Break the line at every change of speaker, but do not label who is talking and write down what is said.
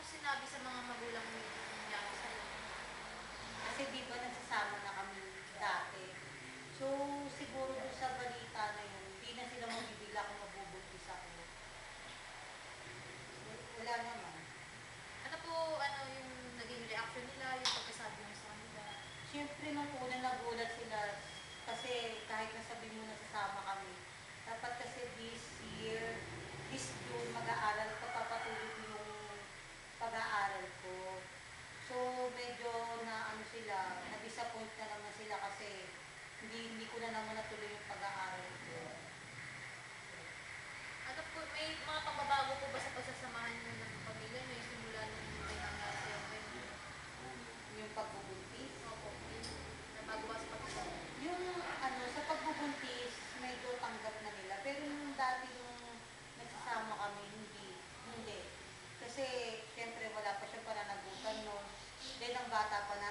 sinabi sa mga magulang mo yung nangyari sa'yo?
Kasi di ba nagsasama na kami dati. So, siguro doon sa balita na yun, hindi na sila mabibigla kung mabubuntis ako. Wala naman.
Ano po, ano yung naging reaction nila, yung pagkasabi mo sa kanila?
Siyempre, nung una nagulat sila kasi kahit nasabi mo nasasama kami, dapat kasi this year, this June, mag-aaral ko, papatuloy ko yung pag-aaral ko. So, medyo na ano sila, na-disappoint na naman sila kasi hindi ko na naman natuloy yung pag-aaral ko.
Ano po, may mga pagbabago po ba sa pagsasamahan nyo ng pamilya nyo simula nung may nangyari sa'yo ngayon?
Yung pagbubuntis.
Opo, yung nabago ba sa pagsasama?
Yung ano, sa pagbubuntis, medyo tanggap na nila. Pero yung dati yung nagsasama kami, hindi. Kasi, syempre, wala pa siya pananagutan noon. Then, ang bata pa